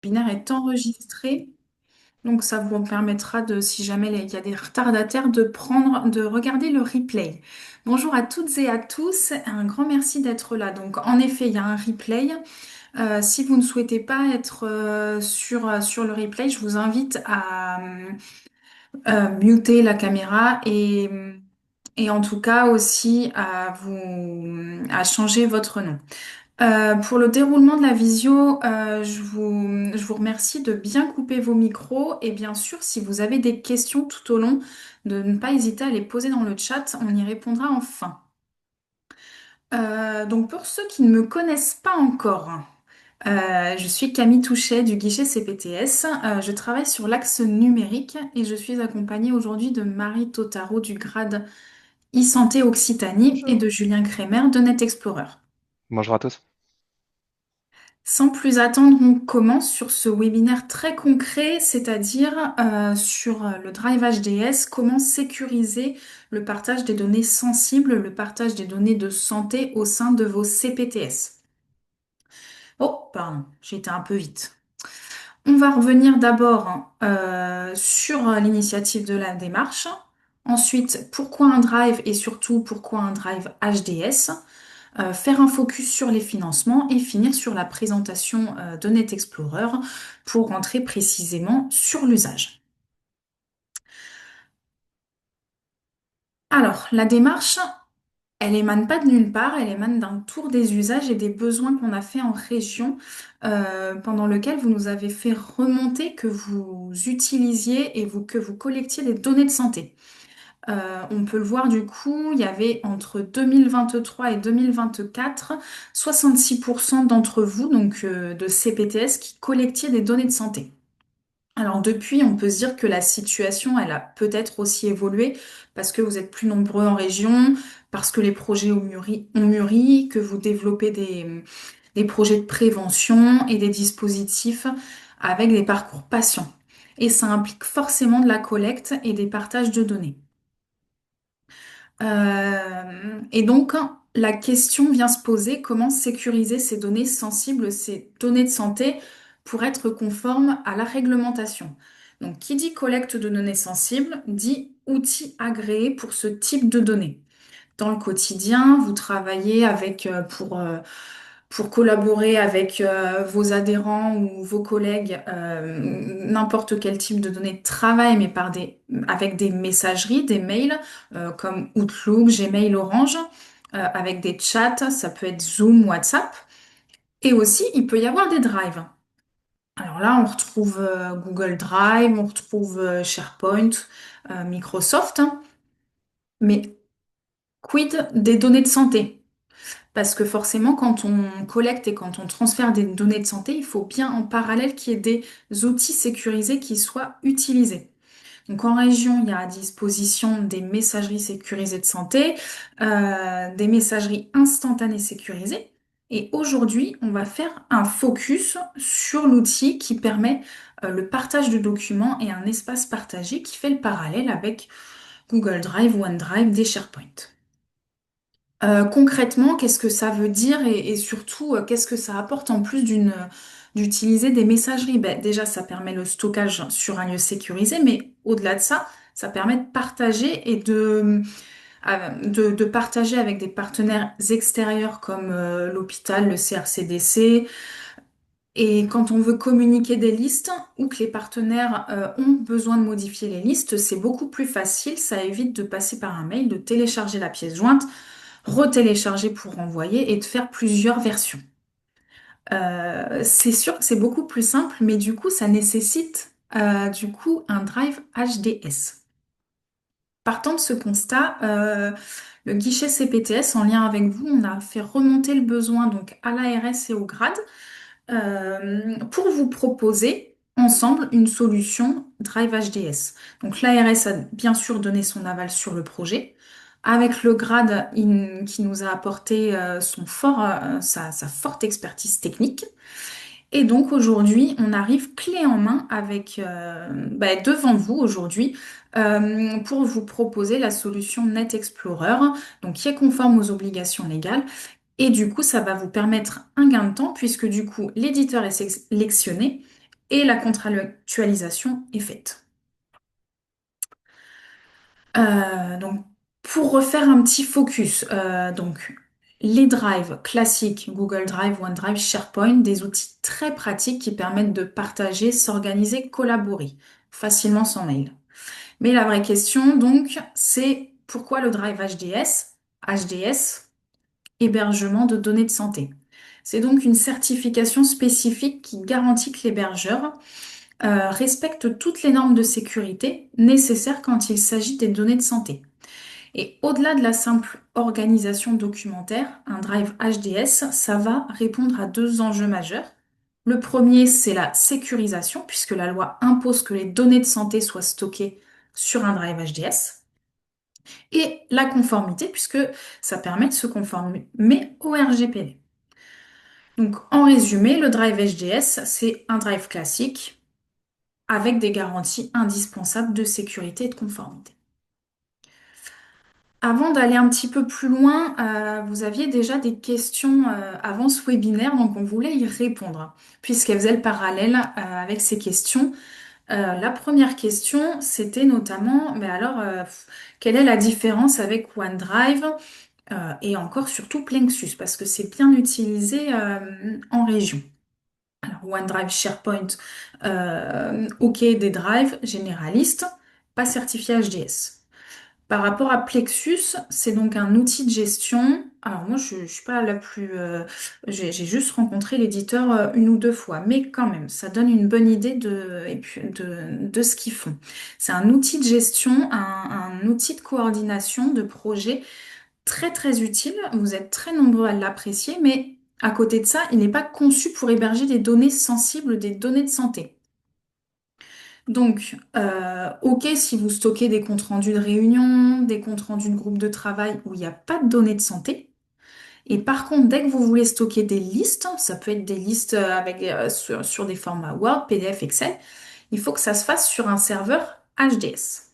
webinaire est enregistré, donc ça vous permettra de, si jamais il y a des retardataires, de regarder le replay. Bonjour à toutes et à tous, un grand merci d'être là. Donc en effet, il y a un replay. Si vous ne souhaitez pas être sur le replay, je vous invite à muter la caméra et en tout cas aussi à changer votre nom. Pour le déroulement de la visio, je vous remercie de bien couper vos micros et bien sûr, si vous avez des questions tout au long, de ne pas hésiter à les poser dans le chat, on y répondra en fin. Donc pour ceux qui ne me connaissent pas encore, je suis Camille Touchet du guichet CPTS. Je travaille sur l'axe numérique et je suis accompagnée aujourd'hui de Marie Totaro du grade e-santé Occitanie et Bonjour. de Julien Crémer de NetExplorer. Bonjour à tous. Sans plus attendre, on commence sur ce webinaire très concret, c'est-à-dire sur le Drive HDS, comment sécuriser le partage des données sensibles, le partage des données de santé au sein de vos CPTS. Oh, pardon, j'ai été un peu vite. On va revenir d'abord sur l'initiative de la démarche. Ensuite, pourquoi un drive et surtout pourquoi un drive HDS. Faire un focus sur les financements et finir sur la présentation de NetExplorer pour rentrer précisément sur l'usage. Alors, la démarche, elle émane pas de nulle part, elle émane d'un tour des usages et des besoins qu'on a fait en région, pendant lequel vous nous avez fait remonter que vous utilisiez et que vous collectiez des données de santé. On peut le voir du coup, il y avait entre 2023 et 2024, 66% d'entre vous, donc de CPTS, qui collectiez des données de santé. Alors depuis, on peut se dire que la situation, elle a peut-être aussi évolué parce que vous êtes plus nombreux en région, parce que les projets ont mûri, que vous développez des projets de prévention et des dispositifs avec des parcours patients. Et ça implique forcément de la collecte et des partages de données. Et donc, la question vient se poser, comment sécuriser ces données sensibles, ces données de santé, pour être conforme à la réglementation. Donc, qui dit collecte de données sensibles, dit outils agréés pour ce type de données. Dans le quotidien, vous travaillez pour collaborer avec vos adhérents ou vos collègues, n'importe quel type de données de travail, mais avec des messageries, des mails, comme Outlook, Gmail, Orange, avec des chats, ça peut être Zoom, WhatsApp. Et aussi, il peut y avoir des drives. Alors là, on retrouve Google Drive, on retrouve SharePoint, Microsoft, hein. Mais quid des données de santé? Parce que forcément, quand on collecte et quand on transfère des données de santé, il faut bien en parallèle qu'il y ait des outils sécurisés qui soient utilisés. Donc en région, il y a à disposition des messageries sécurisées de santé, des messageries instantanées sécurisées. Et aujourd'hui, on va faire un focus sur l'outil qui permet le partage de documents et un espace partagé qui fait le parallèle avec Google Drive, OneDrive, des SharePoint. Concrètement, qu'est-ce que ça veut dire et surtout, qu'est-ce que ça apporte en plus d'utiliser des messageries? Ben, déjà, ça permet le stockage sur un lieu sécurisé, mais au-delà de ça, ça permet de partager et de partager avec des partenaires extérieurs comme l'hôpital, le CRCDC. Et quand on veut communiquer des listes ou que les partenaires ont besoin de modifier les listes, c'est beaucoup plus facile. Ça évite de passer par un mail, de télécharger la pièce jointe, retélécharger pour renvoyer et de faire plusieurs versions. C'est sûr que c'est beaucoup plus simple, mais du coup, ça nécessite du coup un drive HDS. Partant de ce constat, le guichet CPTS, en lien avec vous, on a fait remonter le besoin donc à l'ARS et au grade pour vous proposer ensemble une solution Drive HDS. Donc l'ARS a bien sûr donné son aval sur le projet. Avec le grade qui nous a apporté sa forte expertise technique. Et donc aujourd'hui, on arrive clé en main devant vous aujourd'hui pour vous proposer la solution Net Explorer, donc qui est conforme aux obligations légales. Et du coup, ça va vous permettre un gain de temps puisque du coup, l'éditeur est sélectionné et la contractualisation est faite. Donc, pour refaire un petit focus, donc les drives classiques, Google Drive, OneDrive, SharePoint, des outils très pratiques qui permettent de partager, s'organiser, collaborer facilement sans mail. Mais la vraie question, donc, c'est pourquoi le Drive HDS? HDS, hébergement de données de santé. C'est donc une certification spécifique qui garantit que l'hébergeur respecte toutes les normes de sécurité nécessaires quand il s'agit des données de santé. Et au-delà de la simple organisation documentaire, un drive HDS, ça va répondre à deux enjeux majeurs. Le premier, c'est la sécurisation, puisque la loi impose que les données de santé soient stockées sur un drive HDS. Et la conformité, puisque ça permet de se conformer au RGPD. Donc, en résumé, le drive HDS, c'est un drive classique avec des garanties indispensables de sécurité et de conformité. Avant d'aller un petit peu plus loin, vous aviez déjà des questions avant ce webinaire, donc on voulait y répondre, puisqu'elles faisaient le parallèle avec ces questions. La première question, c'était notamment, mais alors, quelle est la différence avec OneDrive et encore surtout Plexus, parce que c'est bien utilisé en région. Alors, OneDrive, SharePoint, OK, des drives généralistes, pas certifié HDS. Par rapport à Plexus, c'est donc un outil de gestion. Alors moi, je suis pas la plus... j'ai juste rencontré l'éditeur une ou deux fois, mais quand même, ça donne une bonne idée de ce qu'ils font. C'est un outil de gestion, un outil de coordination de projet très très utile. Vous êtes très nombreux à l'apprécier, mais à côté de ça, il n'est pas conçu pour héberger des données sensibles, des données de santé. Donc, OK si vous stockez des comptes rendus de réunion, des comptes rendus de groupe de travail où il n'y a pas de données de santé. Et par contre, dès que vous voulez stocker des listes, ça peut être des listes sur des formats Word, PDF, Excel, il faut que ça se fasse sur un serveur HDS.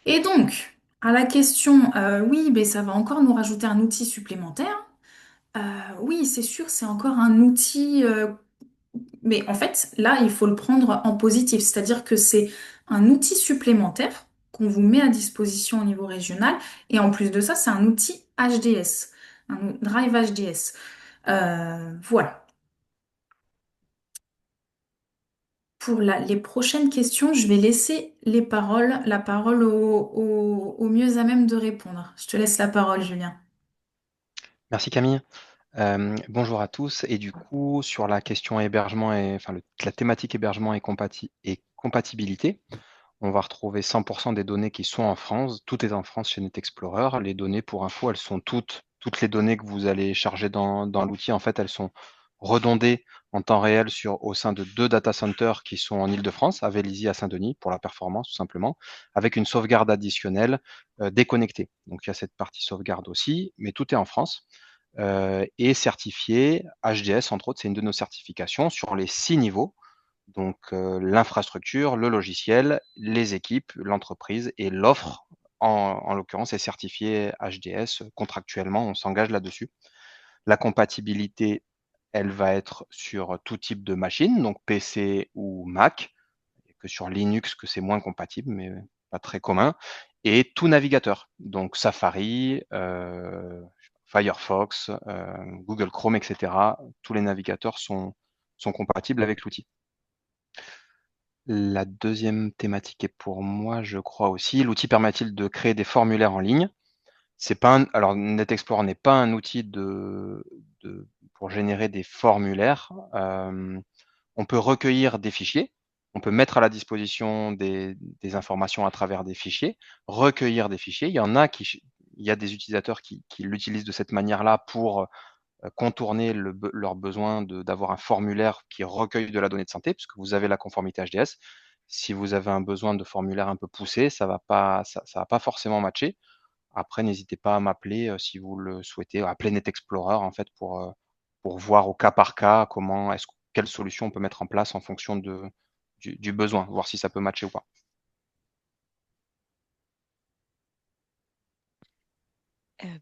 Et donc, à la question, oui, mais ça va encore nous rajouter un outil supplémentaire. Euh, oui, c'est sûr, c'est encore un outil mais en fait, là, il faut le prendre en positif, c'est-à-dire que c'est un outil supplémentaire qu'on vous met à disposition au niveau régional, et en plus de ça, c'est un outil HDS, un drive HDS. Voilà. Pour les prochaines questions, je vais laisser la parole au mieux à même de répondre. Je te laisse la parole, Julien. Merci Camille. Bonjour à tous. Et du coup, sur la question hébergement et enfin la thématique hébergement et compatibilité, on va retrouver 100% des données qui sont en France. Tout est en France chez Net Explorer. Les données, pour info, elles sont toutes les données que vous allez charger dans l'outil, en fait, elles sont redondées en temps réel au sein de 2 data centers qui sont en Île-de-France, à Vélizy, à Saint-Denis, pour la performance, tout simplement, avec une sauvegarde additionnelle déconnectée. Donc, il y a cette partie sauvegarde aussi, mais tout est en France. Et certifié HDS, entre autres, c'est une de nos certifications sur les 6 niveaux. Donc l'infrastructure, le logiciel, les équipes, l'entreprise et l'offre, en l'occurrence, est certifiée HDS contractuellement, on s'engage là-dessus. La compatibilité, elle va être sur tout type de machine, donc PC ou Mac, et que sur Linux que c'est moins compatible, mais pas très commun, et tout navigateur, donc Safari, Firefox, Google Chrome, etc. Tous les navigateurs sont compatibles avec l'outil. La deuxième thématique est pour moi, je crois aussi. L'outil permet-il de créer des formulaires en ligne? C'est pas alors Net Explorer n'est pas un outil pour générer des formulaires. On peut recueillir des fichiers, on peut mettre à la disposition des informations à travers des fichiers, recueillir des fichiers. Il y a des utilisateurs qui l'utilisent de cette manière-là pour contourner leur besoin d'avoir un formulaire qui recueille de la donnée de santé, puisque vous avez la conformité HDS. Si vous avez un besoin de formulaire un peu poussé, ça va pas forcément matcher. Après, n'hésitez pas à m'appeler si vous le souhaitez. Appelez Net Explorer en fait pour voir au cas par cas quelle solution on peut mettre en place en fonction du besoin, voir si ça peut matcher ou pas.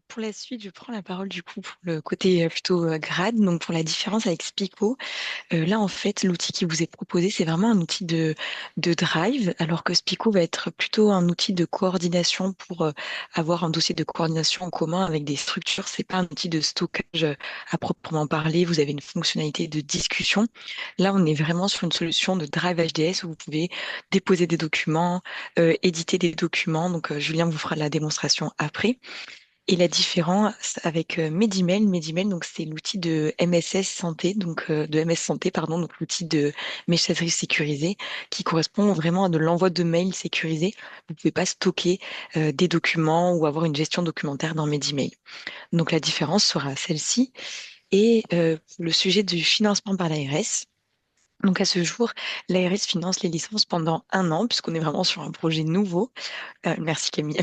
Pour la suite, je prends la parole du coup pour le côté plutôt grade. Donc pour la différence avec Spico, là, en fait, l'outil qui vous est proposé, c'est vraiment un outil de drive, alors que Spico va être plutôt un outil de coordination pour avoir un dossier de coordination en commun avec des structures. C'est pas un outil de stockage à proprement parler. Vous avez une fonctionnalité de discussion. Là, on est vraiment sur une solution de drive HDS où vous pouvez déposer des documents, éditer des documents. Donc, Julien vous fera la démonstration après. Et la différence avec Medimail, donc c'est l'outil de MSS Santé, donc de MS Santé, pardon, donc l'outil de messagerie sécurisée qui correspond vraiment à de l'envoi de mails sécurisé. Vous ne pouvez pas stocker des documents ou avoir une gestion documentaire dans Medimail. Donc la différence sera celle-ci. Et le sujet du financement par l'ARS. Donc à ce jour, l'ARS finance les licences pendant 1 an, puisqu'on est vraiment sur un projet nouveau. Merci Camille.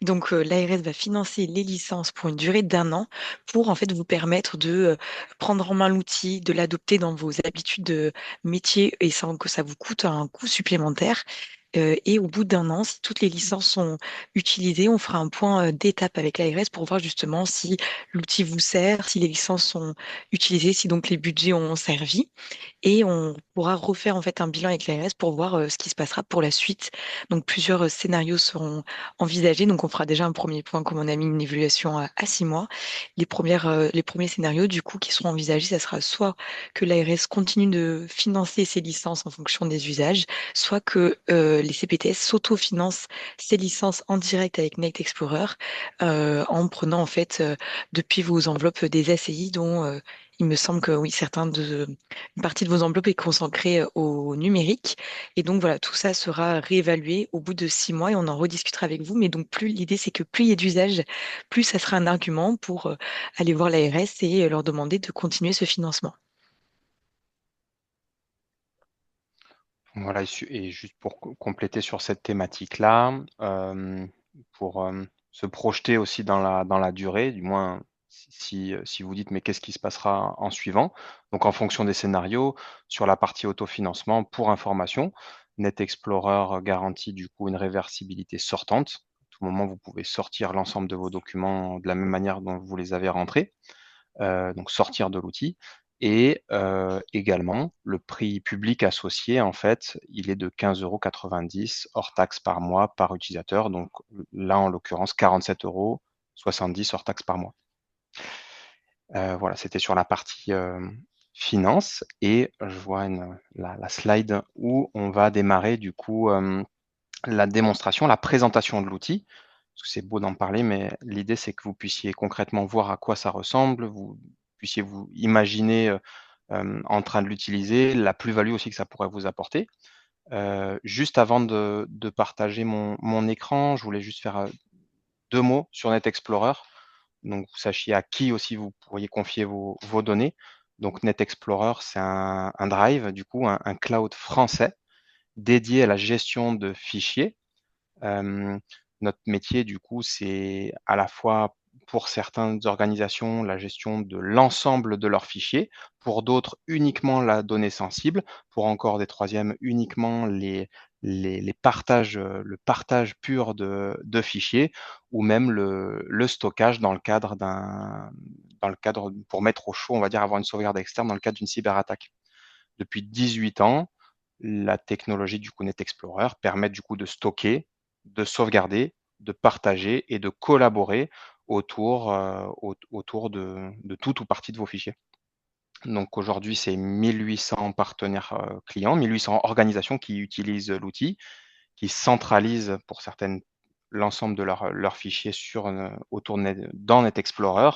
Donc, l'ARS va financer les licences pour une durée d'1 an pour en fait vous permettre de prendre en main l'outil, de l'adopter dans vos habitudes de métier et sans que ça vous coûte un coût supplémentaire. Et au bout d'1 an, si toutes les licences sont utilisées, on fera un point d'étape avec l'ARS pour voir justement si l'outil vous sert, si les licences sont utilisées, si donc les budgets ont servi et on pourra refaire en fait un bilan avec l'ARS pour voir ce qui se passera pour la suite. Donc plusieurs scénarios seront envisagés. Donc on fera déjà un premier point comme on a mis une évaluation à 6 mois. Les premiers scénarios du coup qui seront envisagés, ça sera soit que l'ARS continue de financer ses licences en fonction des usages, soit que les CPTS s'autofinancent ces licences en direct avec Net Explorer en prenant en fait depuis vos enveloppes des ACI dont il me semble que oui, une partie de vos enveloppes est consacrée au numérique. Et donc voilà, tout ça sera réévalué au bout de 6 mois et on en rediscutera avec vous. Mais donc plus l'idée, c'est que plus il y a d'usage, plus ça sera un argument pour aller voir l'ARS et leur demander de continuer ce financement. Voilà, et juste pour compléter sur cette thématique-là, pour se projeter aussi dans la durée, du moins si vous dites mais qu'est-ce qui se passera en suivant? Donc en fonction des scénarios, sur la partie autofinancement, pour information, Net Explorer garantit du coup une réversibilité sortante. À tout moment, vous pouvez sortir l'ensemble de vos documents de la même manière dont vous les avez rentrés, donc sortir de l'outil. Et également, le prix public associé, en fait, il est de 15,90 € hors taxe par mois par utilisateur. Donc là, en l'occurrence, 47,70 € hors taxe par mois. Voilà, c'était sur la partie finance. Et je vois la slide où on va démarrer du coup la démonstration, la présentation de l'outil. Parce que c'est beau d'en parler, mais l'idée, c'est que vous puissiez concrètement voir à quoi ça ressemble, vous puissiez vous imaginer en train de l'utiliser, la plus-value aussi que ça pourrait vous apporter. Juste avant de partager mon écran, je voulais juste faire 2 mots sur Net Explorer. Donc, vous sachiez à qui aussi vous pourriez confier vos données. Donc, Net Explorer, c'est un drive, du coup, un cloud français dédié à la gestion de fichiers. Notre métier, du coup, c'est à la fois pour certaines organisations la gestion de l'ensemble de leurs fichiers, pour d'autres uniquement la donnée sensible, pour encore des troisièmes uniquement les partages, le partage pur de fichiers, ou même le stockage dans le cadre pour mettre au chaud, on va dire, avoir une sauvegarde externe dans le cadre d'une cyberattaque. Depuis 18 ans, la technologie du coup Net Explorer permet du coup de stocker, de sauvegarder, de partager et de collaborer autour de tout ou partie de vos fichiers. Donc aujourd'hui, c'est 1800 partenaires clients, 1800 organisations qui utilisent l'outil, qui centralisent pour certaines l'ensemble de leurs fichiers dans Net Explorer.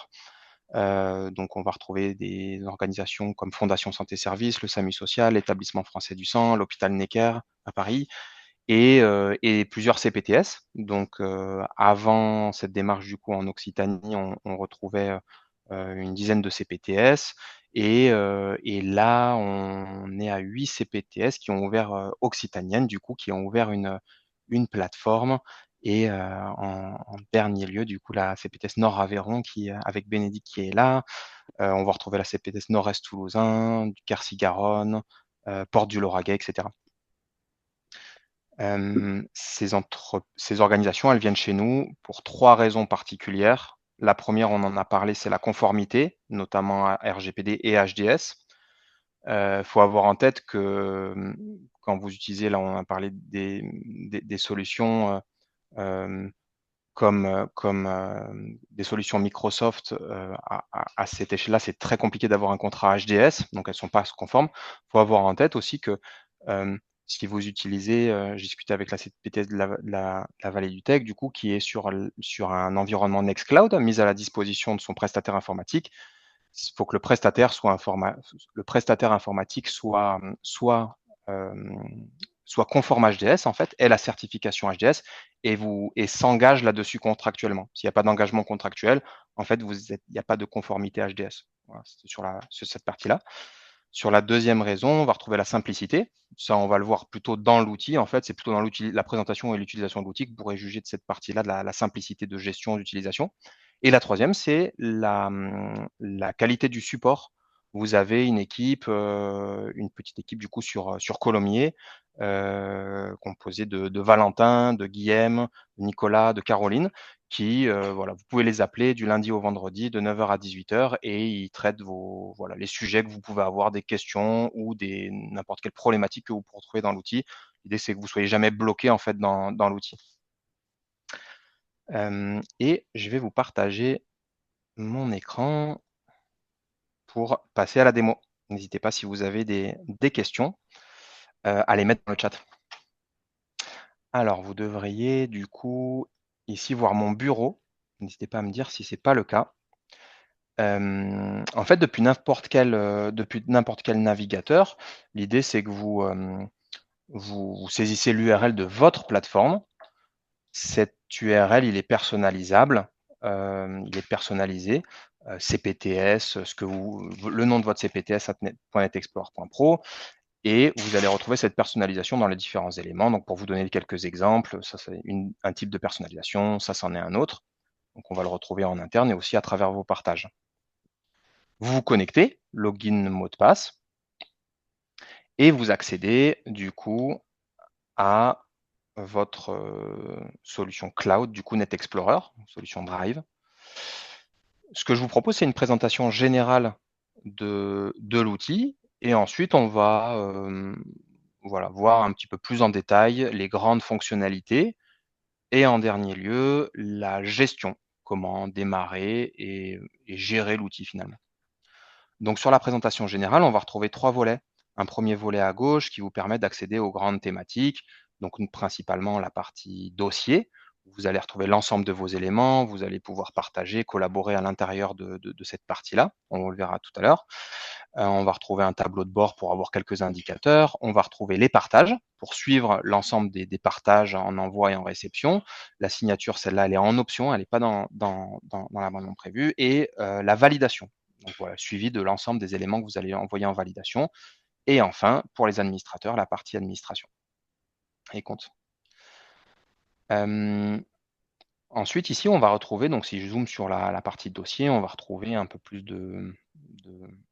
Donc on va retrouver des organisations comme Fondation Santé Service, le SAMU Social, l'Établissement Français du Sang, l'hôpital Necker à Paris et plusieurs CPTS. Donc avant cette démarche du coup en Occitanie, on retrouvait une dizaine de CPTS et là on est à 8 CPTS qui ont ouvert occitanienne du coup qui ont ouvert une plateforme et en dernier lieu, du coup, la CPTS Nord-Aveyron avec Bénédicte qui est là. On va retrouver la CPTS Nord-Est Toulousain, du Quercy-Garonne, Porte du Lauragais, etc. Ces organisations, elles viennent chez nous pour 3 raisons particulières. La première, on en a parlé, c'est la conformité, notamment à RGPD et HDS. Faut avoir en tête que, quand vous utilisez, là, on a parlé des solutions, comme des solutions Microsoft, à cette échelle-là, c'est très compliqué d'avoir un contrat HDS, donc elles sont pas conformes. Faut avoir en tête aussi que, si vous utilisez, j'ai discuté avec la CPTS de la Vallée du Tech, du coup, qui est sur un environnement Nextcloud, mis à la disposition de son prestataire informatique. Il faut que le prestataire informatique soit conforme HDS, en fait, ait la certification HDS et s'engage là-dessus contractuellement. S'il n'y a pas d'engagement contractuel, en fait, il n'y a pas de conformité HDS. Voilà, c'est sur cette partie-là. Sur la deuxième raison, on va retrouver la simplicité. Ça, on va le voir plutôt dans l'outil. En fait, c'est plutôt dans l'outil, la présentation et l'utilisation de l'outil que vous pourrez juger de cette partie-là, de la simplicité de gestion d'utilisation. Et la troisième, c'est la qualité du support. Vous avez une équipe, une petite équipe du coup sur Colomiers, composée de Valentin, de Guillaume, de Nicolas, de Caroline, qui, voilà, vous pouvez les appeler du lundi au vendredi de 9h à 18h et ils traitent les sujets que vous pouvez avoir, des questions ou n'importe quelle problématique que vous pourrez trouver dans l'outil. L'idée, c'est que vous soyez jamais bloqué en fait dans l'outil. Et je vais vous partager mon écran pour passer à la démo. N'hésitez pas si vous avez des questions à les mettre dans le chat. Alors, vous devriez du coup ici voir mon bureau. N'hésitez pas à me dire si ce n'est pas le cas. En fait, depuis n'importe quel navigateur, l'idée c'est que vous saisissez l'URL de votre plateforme. Cet URL, il est personnalisable, il est personnalisé, CPTS, le nom de votre CPTS .netexplore.pro, et vous allez retrouver cette personnalisation dans les différents éléments. Donc, pour vous donner quelques exemples, ça c'est un type de personnalisation, ça c'en est un autre. Donc, on va le retrouver en interne et aussi à travers vos partages. Vous vous connectez, login, mot de passe, et vous accédez du coup à votre solution cloud, du coup NetExplorer, solution Drive. Ce que je vous propose, c'est une présentation générale de l'outil, et ensuite on va voir un petit peu plus en détail les grandes fonctionnalités, et en dernier lieu, la gestion, comment démarrer et gérer l'outil finalement. Donc sur la présentation générale, on va retrouver 3 volets. Un premier volet à gauche qui vous permet d'accéder aux grandes thématiques, donc principalement la partie dossier. Vous allez retrouver l'ensemble de vos éléments, vous allez pouvoir partager, collaborer à l'intérieur de cette partie-là, on le verra tout à l'heure. On va retrouver un tableau de bord pour avoir quelques indicateurs. On va retrouver les partages pour suivre l'ensemble des partages en envoi et en réception. La signature, celle-là, elle est en option, elle n'est pas dans l'abonnement prévu. Et la validation. Donc voilà, suivi de l'ensemble des éléments que vous allez envoyer en validation. Et enfin, pour les administrateurs, la partie administration et compte. Ensuite, ici, on va retrouver, donc si je zoome sur la partie dossier, on va retrouver un peu plus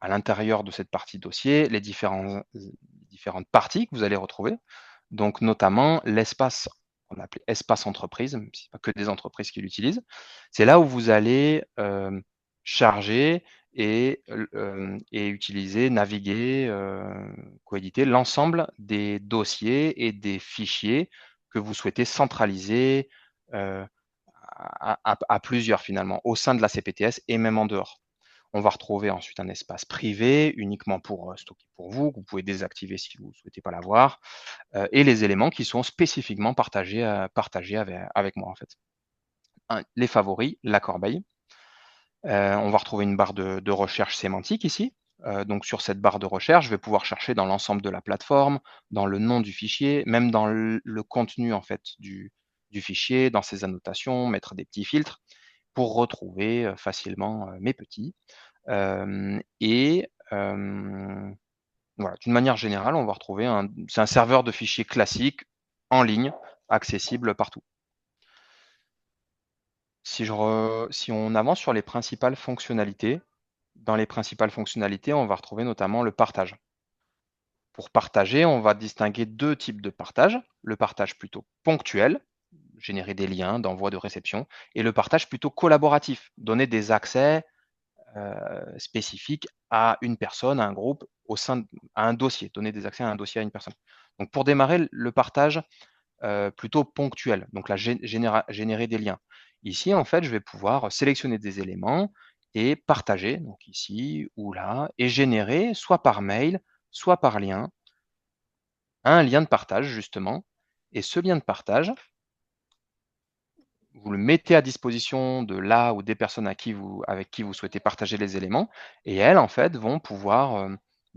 à l'intérieur de cette partie dossier, les différentes parties que vous allez retrouver. Donc, notamment l'espace qu'on appelle espace entreprise, même si ce n'est pas que des entreprises qui l'utilisent. C'est là où vous allez charger et utiliser, naviguer, coéditer l'ensemble des dossiers et des fichiers que vous souhaitez centraliser à plusieurs finalement, au sein de la CPTS et même en dehors. On va retrouver ensuite un espace privé uniquement pour stocker pour vous, que vous pouvez désactiver si vous ne souhaitez pas l'avoir, et les éléments qui sont spécifiquement partagés avec moi en fait. Les favoris, la corbeille. On va retrouver une barre de recherche sémantique ici. Donc sur cette barre de recherche, je vais pouvoir chercher dans l'ensemble de la plateforme, dans le nom du fichier, même dans le contenu en fait du fichier, dans ses annotations, mettre des petits filtres pour retrouver facilement mes petits. Et voilà, d'une manière générale, on va retrouver c'est un serveur de fichiers classique en ligne, accessible partout. Si on avance sur les principales fonctionnalités, dans les principales fonctionnalités, on va retrouver notamment le partage. Pour partager, on va distinguer deux types de partage. Le partage plutôt ponctuel, générer des liens d'envoi, de réception, et le partage plutôt collaboratif, donner des accès spécifiques à une personne, à un groupe, à un dossier, donner des accès à un dossier à une personne. Donc pour démarrer, le partage plutôt ponctuel, donc là, générer des liens. Ici, en fait, je vais pouvoir sélectionner des éléments et partager, donc ici ou là, et générer soit par mail, soit par lien, un lien de partage, justement. Et ce lien de partage, vous le mettez à disposition de là ou des personnes avec qui vous souhaitez partager les éléments, et elles, en fait, vont pouvoir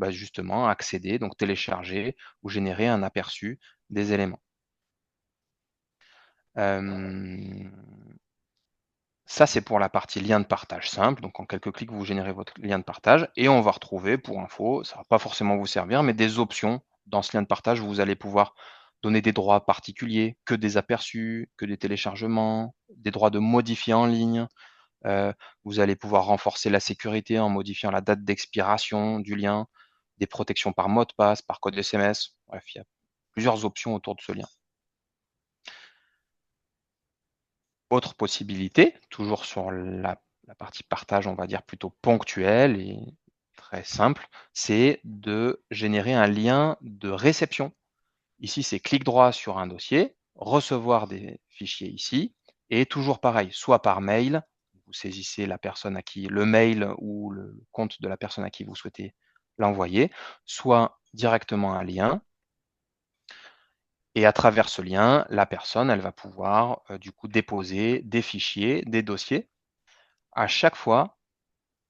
justement accéder, donc télécharger ou générer un aperçu des éléments. Ça, c'est pour la partie lien de partage simple. Donc, en quelques clics, vous générez votre lien de partage et on va retrouver, pour info, ça ne va pas forcément vous servir, mais des options dans ce lien de partage où vous allez pouvoir donner des droits particuliers, que des aperçus, que des téléchargements, des droits de modifier en ligne. Vous allez pouvoir renforcer la sécurité en modifiant la date d'expiration du lien, des protections par mot de passe, par code SMS. Bref, il y a plusieurs options autour de ce lien. Autre possibilité, toujours sur la partie partage, on va dire plutôt ponctuelle et très simple, c'est de générer un lien de réception. Ici, c'est clic droit sur un dossier, recevoir des fichiers ici, et toujours pareil, soit par mail, vous saisissez la personne à qui, le mail ou le compte de la personne à qui vous souhaitez l'envoyer, soit directement un lien. Et à travers ce lien, la personne, elle va pouvoir du coup déposer des fichiers, des dossiers. À chaque fois,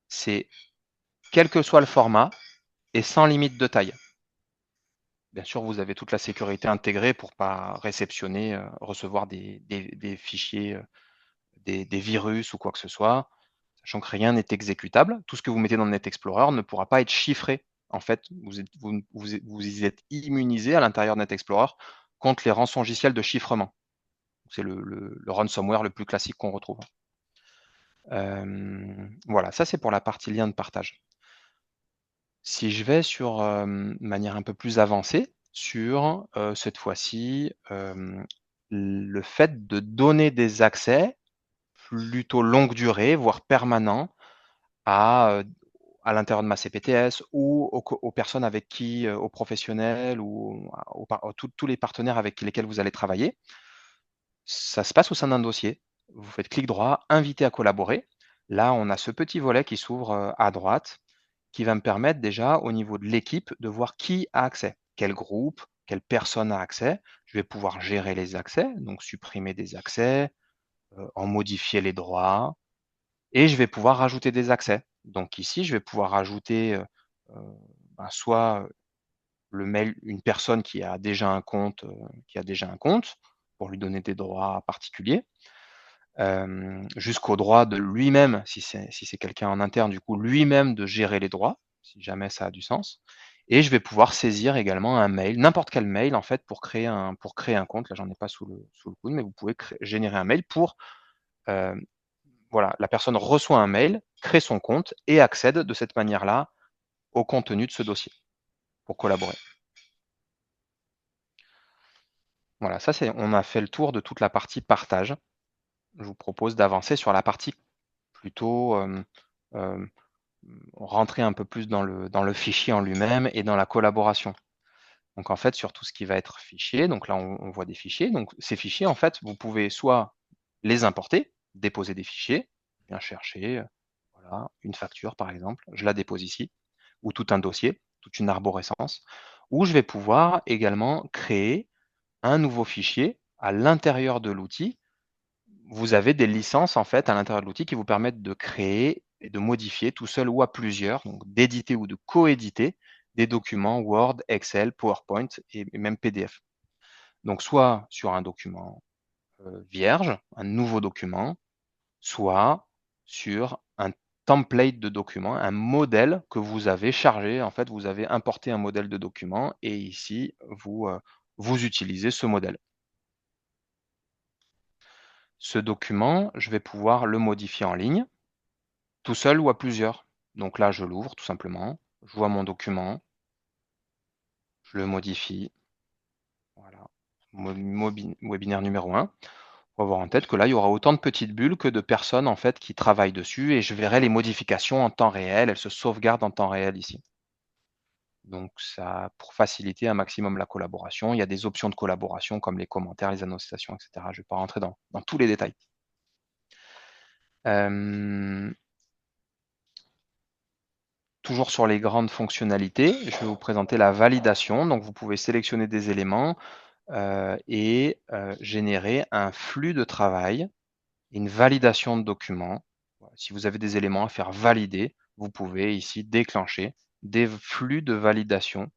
c'est quel que soit le format et sans limite de taille. Bien sûr, vous avez toute la sécurité intégrée pour ne pas réceptionner, recevoir des fichiers, des virus ou quoi que ce soit, sachant que rien n'est exécutable. Tout ce que vous mettez dans le Net Explorer ne pourra pas être chiffré. En fait, vous y êtes immunisé à l'intérieur de Net Explorer contre les rançongiciels de chiffrement. C'est le ransomware le plus classique qu'on retrouve. Voilà, ça c'est pour la partie lien de partage. Si je vais sur manière un peu plus avancée, sur cette fois-ci le fait de donner des accès plutôt longue durée, voire permanents, à l'intérieur de ma CPTS ou aux personnes avec qui, aux professionnels ou tous les partenaires avec lesquels vous allez travailler. Ça se passe au sein d'un dossier. Vous faites clic droit, inviter à collaborer. Là, on a ce petit volet qui s'ouvre à droite, qui va me permettre déjà au niveau de l'équipe de voir qui a accès, quel groupe, quelle personne a accès. Je vais pouvoir gérer les accès, donc supprimer des accès, en modifier les droits, et je vais pouvoir rajouter des accès. Donc ici, je vais pouvoir rajouter soit le mail, une personne qui a déjà un compte, pour lui donner des droits particuliers, jusqu'au droit de lui-même, si c'est quelqu'un en interne, du coup, lui-même de gérer les droits, si jamais ça a du sens. Et je vais pouvoir saisir également un mail, n'importe quel mail en fait, pour créer un compte. Là, j'en ai pas sous le coude, mais vous pouvez générer un mail pour voilà, la personne reçoit un mail, crée son compte et accède de cette manière-là au contenu de ce dossier pour collaborer. Voilà, ça on a fait le tour de toute la partie partage. Je vous propose d'avancer sur la partie plutôt rentrer un peu plus dans le fichier en lui-même et dans la collaboration. Donc en fait, sur tout ce qui va être fichier, donc là on voit des fichiers. Donc ces fichiers, en fait, vous pouvez soit les importer, déposer des fichiers, bien chercher, voilà, une facture par exemple, je la dépose ici, ou tout un dossier, toute une arborescence, ou je vais pouvoir également créer un nouveau fichier à l'intérieur de l'outil. Vous avez des licences en fait à l'intérieur de l'outil qui vous permettent de créer et de modifier tout seul ou à plusieurs, donc d'éditer ou de coéditer des documents Word, Excel, PowerPoint et même PDF. Donc soit sur un document vierge, un nouveau document, soit sur un template de document, un modèle que vous avez chargé. En fait, vous avez importé un modèle de document et ici, vous utilisez ce modèle. Ce document, je vais pouvoir le modifier en ligne, tout seul ou à plusieurs. Donc là, je l'ouvre tout simplement. Je vois mon document. je le modifie. Voilà. Webinaire numéro 1. Faut avoir en tête que là, il y aura autant de petites bulles que de personnes en fait qui travaillent dessus et je verrai les modifications en temps réel. Elles se sauvegardent en temps réel ici. Donc ça, pour faciliter un maximum la collaboration, il y a des options de collaboration comme les commentaires, les annotations, etc. Je ne vais pas rentrer dans tous les détails. Toujours sur les grandes fonctionnalités, je vais vous présenter la validation. Donc vous pouvez sélectionner des éléments et générer un flux de travail, une validation de documents. Si vous avez des éléments à faire valider, vous pouvez ici déclencher des flux de validation,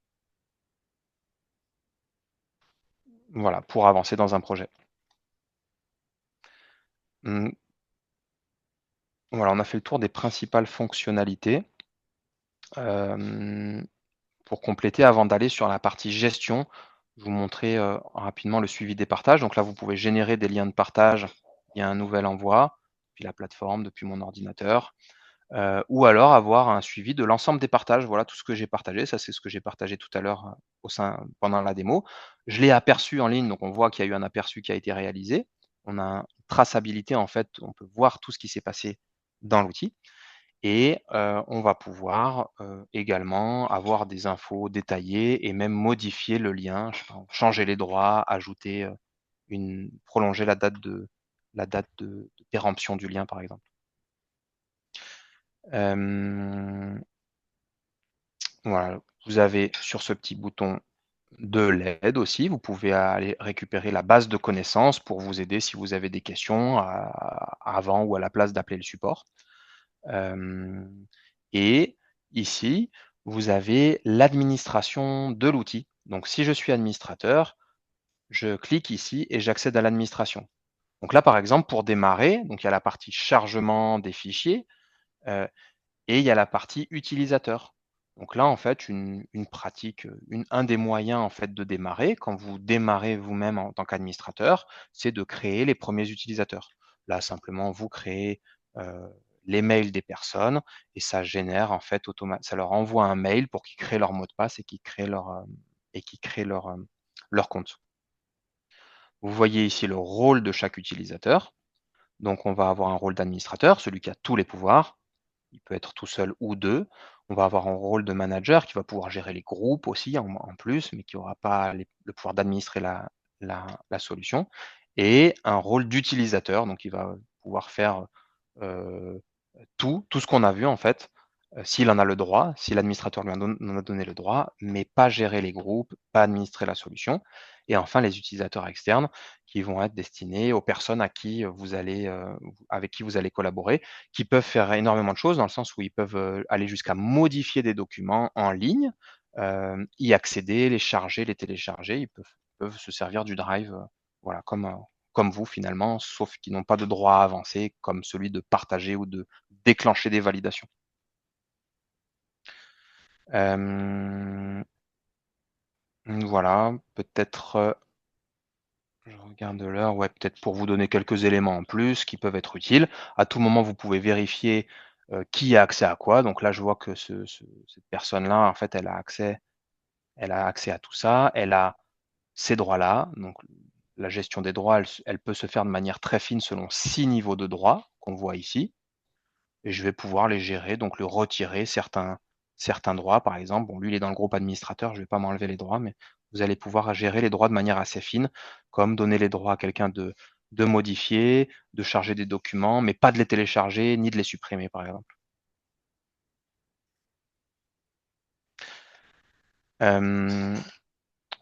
voilà, pour avancer dans un projet. Voilà, on a fait le tour des principales fonctionnalités. Pour compléter, avant d'aller sur la partie gestion, je vais vous montrer rapidement le suivi des partages. Donc là, vous pouvez générer des liens de partage via un nouvel envoi, depuis la plateforme, depuis mon ordinateur, ou alors avoir un suivi de l'ensemble des partages. Voilà tout ce que j'ai partagé. Ça, c'est ce que j'ai partagé tout à l'heure pendant la démo. Je l'ai aperçu en ligne, donc on voit qu'il y a eu un aperçu qui a été réalisé. On a une traçabilité, en fait, on peut voir tout ce qui s'est passé dans l'outil. Et on va pouvoir également avoir des infos détaillées et même modifier le lien, je sais pas, changer les droits, ajouter prolonger la date de péremption du lien, par exemple. Voilà, vous avez sur ce petit bouton de l'aide aussi, vous pouvez aller récupérer la base de connaissances pour vous aider si vous avez des questions avant ou à la place d'appeler le support. Et ici, vous avez l'administration de l'outil. Donc, si je suis administrateur, je clique ici et j'accède à l'administration. Donc là, par exemple, pour démarrer, donc il y a la partie chargement des fichiers et il y a la partie utilisateur. Donc là, en fait, une pratique, un des moyens en fait de démarrer, quand vous démarrez vous-même en tant qu'administrateur, c'est de créer les premiers utilisateurs. Là, simplement, vous créez les mails des personnes et ça génère en fait ça leur envoie un mail pour qu'ils créent leur mot de passe et qu'ils créent leur compte. Vous voyez ici le rôle de chaque utilisateur. Donc, on va avoir un rôle d'administrateur, celui qui a tous les pouvoirs. Il peut être tout seul ou deux. On va avoir un rôle de manager qui va pouvoir gérer les groupes aussi en plus, mais qui n'aura pas le pouvoir d'administrer la solution. Et un rôle d'utilisateur, donc il va pouvoir faire tout ce qu'on a vu en fait, s'il en a le droit, si l'administrateur lui en a donné le droit, mais pas gérer les groupes, pas administrer la solution. Et enfin, les utilisateurs externes qui vont être destinés aux personnes avec qui vous allez collaborer, qui peuvent faire énormément de choses dans le sens où ils peuvent aller jusqu'à modifier des documents en ligne, y accéder, les charger, les télécharger. Ils peuvent se servir du Drive, voilà, comme vous finalement, sauf qu'ils n'ont pas de droit à avancer, comme celui de partager ou de déclencher des validations. Voilà, peut-être, je regarde l'heure, ouais, peut-être pour vous donner quelques éléments en plus qui peuvent être utiles. À tout moment, vous pouvez vérifier qui a accès à quoi. Donc là, je vois que cette personne-là, en fait, elle a accès à tout ça. Elle a ces droits-là. Donc la gestion des droits, elle peut se faire de manière très fine selon 6 niveaux de droits qu'on voit ici. Et je vais pouvoir les gérer, donc le retirer certains droits, par exemple. Bon, lui, il est dans le groupe administrateur, je ne vais pas m'enlever les droits, mais vous allez pouvoir gérer les droits de manière assez fine, comme donner les droits à quelqu'un de modifier, de charger des documents, mais pas de les télécharger ni de les supprimer, par exemple.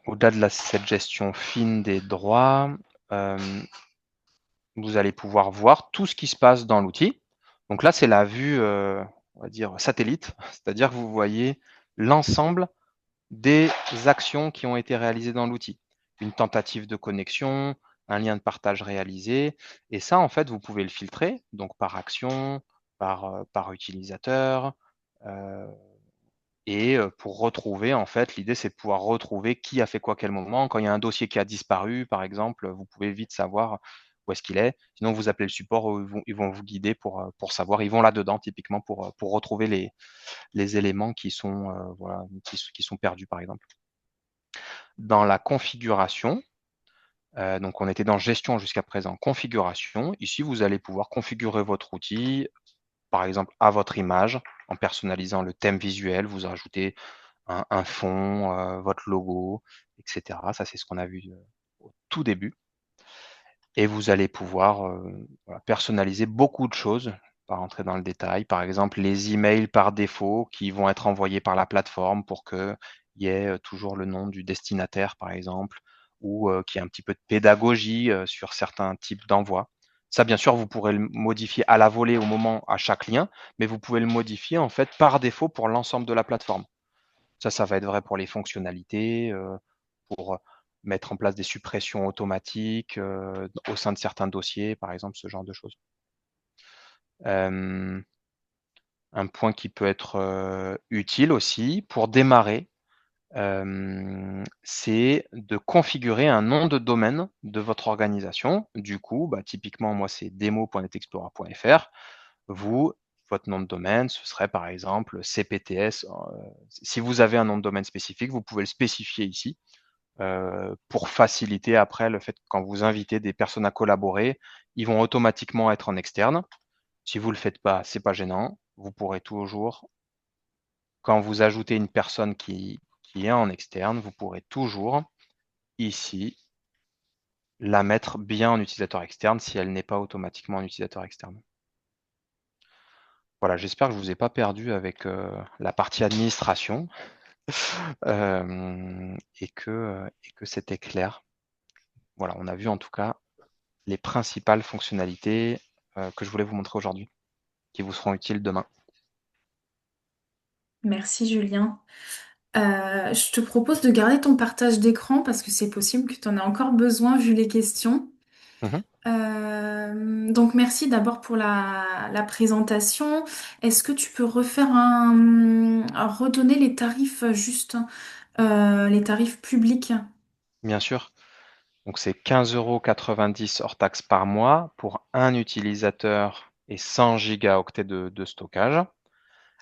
Au-delà de cette gestion fine des droits, vous allez pouvoir voir tout ce qui se passe dans l'outil. Donc là, c'est la vue, on va dire, satellite, c'est-à-dire que vous voyez l'ensemble des actions qui ont été réalisées dans l'outil. Une tentative de connexion, un lien de partage réalisé. Et ça, en fait, vous pouvez le filtrer, donc par action, par utilisateur. Et pour retrouver, en fait, l'idée, c'est de pouvoir retrouver qui a fait quoi, quel moment. Quand il y a un dossier qui a disparu, par exemple, vous pouvez vite savoir où est-ce qu'il est. Sinon, vous appelez le support, ils vont vous guider pour savoir. Ils vont là-dedans, typiquement, pour retrouver les éléments qui sont, voilà, qui sont perdus, par exemple. dans la configuration, donc on était dans gestion jusqu'à présent, configuration. Ici, vous allez pouvoir configurer votre outil, par exemple à votre image, en personnalisant le thème visuel, vous ajoutez un fond, votre logo, etc. Ça, c'est ce qu'on a vu au tout début. Et vous allez pouvoir voilà, personnaliser beaucoup de choses, pas rentrer dans le détail. Par exemple, les emails par défaut qui vont être envoyés par la plateforme pour qu'il y ait toujours le nom du destinataire, par exemple, ou qu'il y ait un petit peu de pédagogie sur certains types d'envois. Ça, bien sûr, vous pourrez le modifier à la volée au moment à chaque lien, mais vous pouvez le modifier en fait par défaut pour l'ensemble de la plateforme. Ça va être vrai pour les fonctionnalités, pour mettre en place des suppressions automatiques au sein de certains dossiers, par exemple, ce genre de choses. Un point qui peut être utile aussi pour démarrer, c'est de configurer un nom de domaine de votre organisation. Du coup, typiquement, moi, c'est demo.netexplorer.fr. Vous, votre nom de domaine, ce serait par exemple CPTS. Si vous avez un nom de domaine spécifique, vous pouvez le spécifier ici pour faciliter après le fait que quand vous invitez des personnes à collaborer, ils vont automatiquement être en externe. Si vous ne le faites pas, c'est pas gênant. Vous pourrez toujours, quand vous ajoutez une personne qui est en externe, vous pourrez toujours ici la mettre bien en utilisateur externe si elle n'est pas automatiquement en utilisateur externe. Voilà, j'espère que je ne vous ai pas perdu avec la partie administration et que c'était clair. Voilà, on a vu en tout cas les principales fonctionnalités que je voulais vous montrer aujourd'hui, qui vous seront utiles demain. Merci Julien. Je te propose de garder ton partage d'écran parce que c'est possible que tu en aies encore besoin vu les questions. Mhm. Donc merci d'abord pour la présentation. Est-ce que tu peux refaire redonner les tarifs justes, les tarifs publics? Bien sûr. Donc c'est 15,90 € hors taxe par mois pour un utilisateur et 100 gigaoctets de stockage,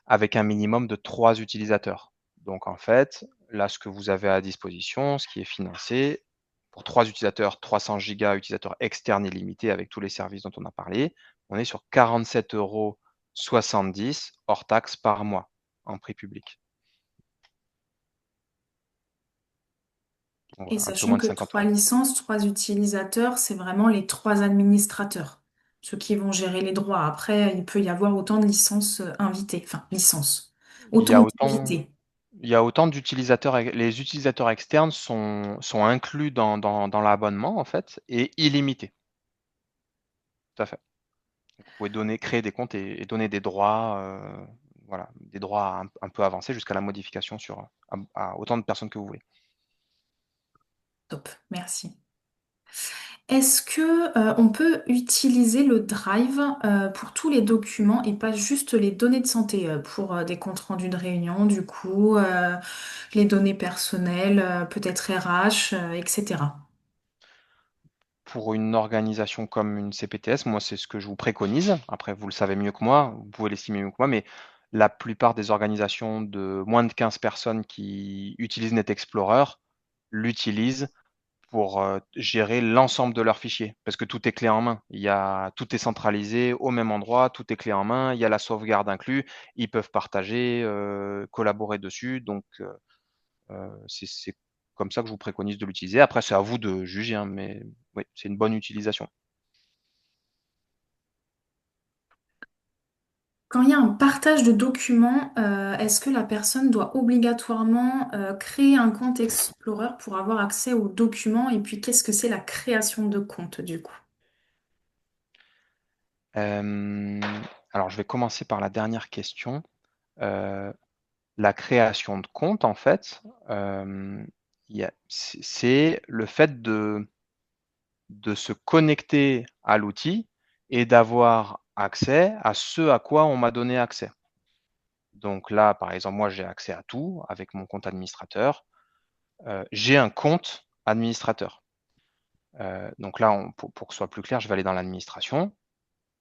avec un minimum de 3 utilisateurs. Donc en fait, là, ce que vous avez à disposition, ce qui est financé, pour 3 utilisateurs, 300 gigas utilisateurs externes illimités avec tous les services dont on a parlé, on est sur 47,70 € hors taxe par mois en prix public. Donc Et voilà, un peu sachant moins de que 50 trois euros. licences, trois utilisateurs, c'est vraiment les trois administrateurs, ceux qui vont gérer les droits. Après, il peut y avoir autant de licences invitées, enfin licences, Il y autant a autant, d'invités. il y a autant d'utilisateurs, les utilisateurs externes sont inclus dans l'abonnement en fait et illimités. Tout à fait. Donc, vous pouvez créer des comptes et donner des droits, voilà, des droits un peu avancés jusqu'à la modification à autant de personnes que vous voulez. Top, merci. Est-ce que on peut utiliser le Drive pour tous les documents et pas juste les données de santé pour des comptes rendus de réunion, du coup, les données personnelles, peut-être RH, etc. Pour une organisation comme une CPTS, moi, c'est ce que je vous préconise. Après, vous le savez mieux que moi, vous pouvez l'estimer mieux que moi, mais la plupart des organisations de moins de 15 personnes qui utilisent NetExplorer l'utilisent pour gérer l'ensemble de leurs fichiers, parce que tout est clé en main. Tout est centralisé au même endroit, tout est clé en main, il y a la sauvegarde inclus, ils peuvent partager, collaborer dessus, donc c'est comme ça que je vous préconise de l'utiliser. Après, c'est à vous de juger, hein, mais oui, c'est une bonne utilisation. Quand il y a un partage de documents, est-ce que la personne doit obligatoirement créer un compte Explorer pour avoir accès aux documents? Et puis, qu'est-ce que c'est la création de compte du coup? Euh, alors, je vais commencer par la dernière question. Euh, la création de compte, en fait, c'est le fait de se connecter à l'outil et d'avoir accès à ce à quoi on m'a donné accès. Donc là, par exemple, moi, j'ai accès à tout avec mon compte administrateur. J'ai un compte administrateur. Donc là, pour que ce soit plus clair, je vais aller dans l'administration.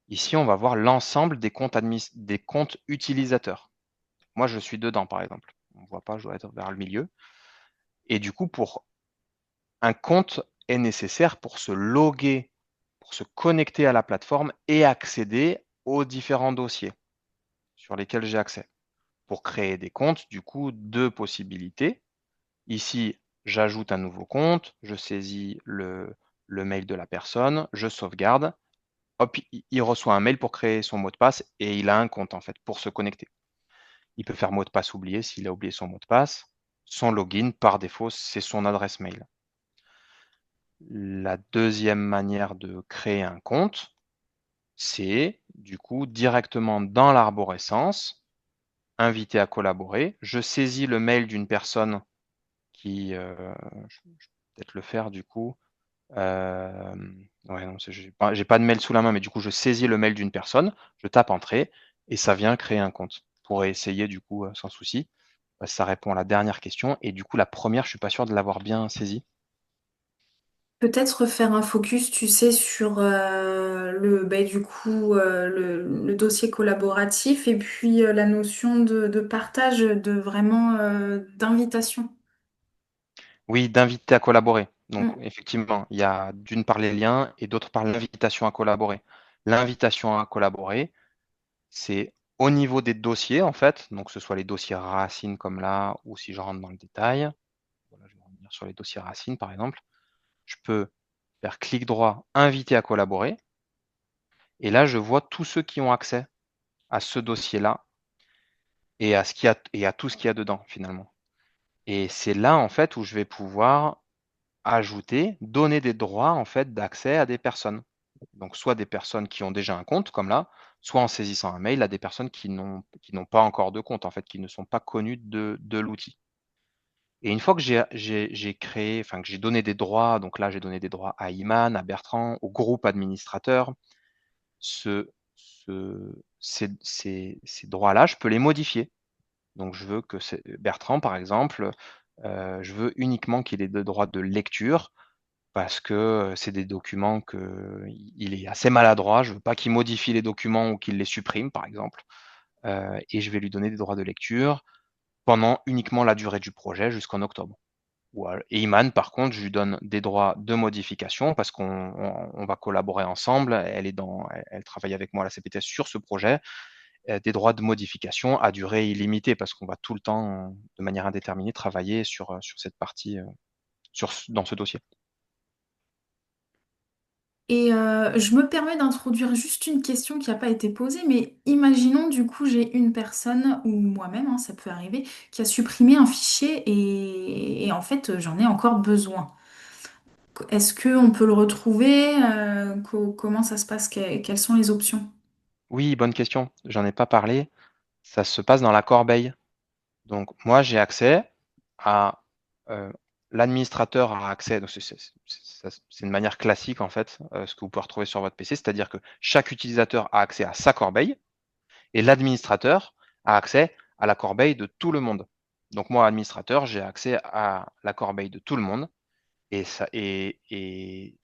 Ici, on va voir l'ensemble des comptes utilisateurs. Moi, je suis dedans, par exemple. On ne voit pas, je dois être vers le milieu. Et du coup, pour un compte est nécessaire pour se loguer, pour se connecter à la plateforme et accéder aux différents dossiers sur lesquels j'ai accès. Pour créer des comptes, du coup, deux possibilités. Ici, j'ajoute un nouveau compte, je saisis le mail de la personne, je sauvegarde. Hop, il reçoit un mail pour créer son mot de passe et il a un compte en fait pour se connecter. Il peut faire mot de passe oublié s'il a oublié son mot de passe. Son login, par défaut, c'est son adresse mail. La deuxième manière de créer un compte, c'est du coup directement dans l'arborescence, inviter à collaborer. Je saisis le mail d'une personne qui, je vais peut-être le faire du coup. Ouais, non, j'ai pas de mail sous la main, mais du coup, je saisis le mail d'une personne, je tape entrée et ça vient créer un compte. Je pourrais essayer du coup sans souci. Ça répond à la dernière question. Et du coup, la première, je suis pas sûr de l'avoir bien saisie. Peut-être faire un focus, tu sais, sur du coup, le dossier collaboratif et puis la notion de partage, de vraiment d'invitation. Oui, d'inviter à collaborer. Donc, Mm. effectivement, il y a d'une part les liens et d'autre part l'invitation à collaborer. L'invitation à collaborer, c'est au niveau des dossiers, en fait, donc que ce soit les dossiers racines comme là, ou si je rentre dans le détail, voilà, je vais revenir sur les dossiers racines, par exemple, je peux faire clic droit, inviter à collaborer, et là, je vois tous ceux qui ont accès à ce dossier-là et à tout ce qu'il y a dedans, finalement. Et c'est là, en fait, où je vais pouvoir ajouter, donner des droits en fait d'accès à des personnes. Donc soit des personnes qui ont déjà un compte, comme là, soit en saisissant un mail à des personnes qui n'ont pas encore de compte, en fait, qui ne sont pas connues de l'outil. Et une fois que j'ai créé, enfin que j'ai donné des droits, donc là j'ai donné des droits à Iman, à Bertrand, au groupe administrateur, ces droits-là, je peux les modifier. Donc je veux que Bertrand, par exemple, je veux uniquement qu'il ait des droits de lecture parce que c'est des documents qu'il est assez maladroit. Je ne veux pas qu'il modifie les documents ou qu'il les supprime, par exemple. Et je vais lui donner des droits de lecture pendant uniquement la durée du projet jusqu'en octobre. Et Iman, par contre, je lui donne des droits de modification parce qu'on va collaborer ensemble. Elle travaille avec moi à la CPTS sur ce projet. Des droits de modification à durée illimitée parce qu'on va tout le temps, de manière indéterminée, travailler sur cette partie, dans ce dossier. Et je me permets d'introduire juste une question qui n'a pas été posée, mais imaginons du coup j'ai une personne, ou moi-même, hein, ça peut arriver, qui a supprimé un fichier et en fait j'en ai encore besoin. Est-ce qu'on peut le retrouver? Comment ça se passe? Quelles sont les options? Oui, bonne question. J'en ai pas parlé. Ça se passe dans la corbeille. Donc, moi, j'ai accès à l'administrateur a accès. Donc, c'est une manière classique en fait, ce que vous pouvez retrouver sur votre PC, c'est-à-dire que chaque utilisateur a accès à sa corbeille et l'administrateur a accès à la corbeille de tout le monde. Donc, moi, administrateur, j'ai accès à la corbeille de tout le monde et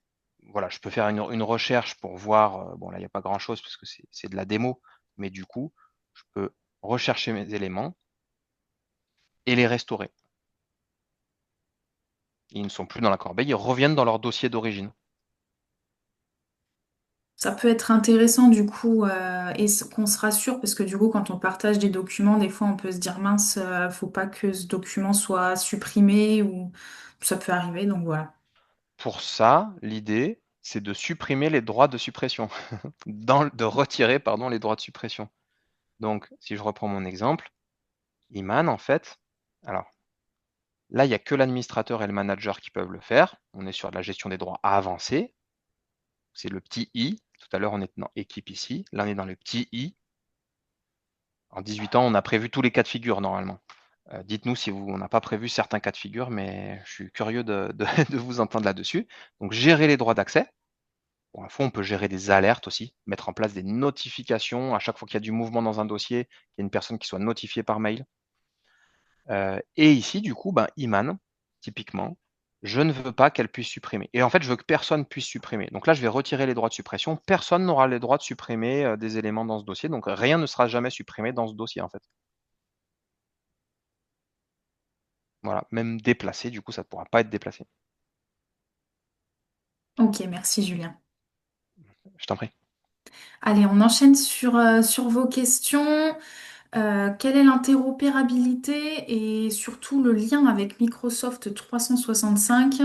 voilà, je peux faire une recherche pour voir. Bon, là, il n'y a pas grand-chose parce que c'est de la démo, mais du coup, je peux rechercher mes éléments et les restaurer. Ils ne sont plus dans la corbeille, ils reviennent dans leur dossier d'origine. Ça peut être intéressant du coup qu'on se rassure parce que du coup quand on partage des documents, des fois on peut se dire mince, faut pas que ce document soit supprimé ou ça peut arriver donc voilà. Pour ça, l'idée, c'est de supprimer les droits de suppression, de retirer, pardon, les droits de suppression. Donc, si je reprends mon exemple, Iman, en fait, alors là, il n'y a que l'administrateur et le manager qui peuvent le faire. On est sur de la gestion des droits avancée. C'est le petit i. Tout à l'heure, on est dans équipe ici. Là, on est dans le petit i. En 18 ans, on a prévu tous les cas de figure normalement. Dites-nous si on n'a pas prévu certains cas de figure, mais je suis curieux de vous entendre là-dessus. Donc, gérer les droits d'accès. Pour info, on peut gérer des alertes aussi, mettre en place des notifications à chaque fois qu'il y a du mouvement dans un dossier, qu'il y a une personne qui soit notifiée par mail. Et ici, du coup, Iman, typiquement, je ne veux pas qu'elle puisse supprimer. Et en fait, je veux que personne puisse supprimer. Donc là, je vais retirer les droits de suppression. Personne n'aura les droits de supprimer des éléments dans ce dossier. Donc rien ne sera jamais supprimé dans ce dossier, en fait. Voilà, même déplacé, du coup, ça ne pourra pas être déplacé. Ok, merci Julien. Je t'en prie. Allez, on enchaîne sur vos questions. Quelle est l'interopérabilité et surtout le lien avec Microsoft 365?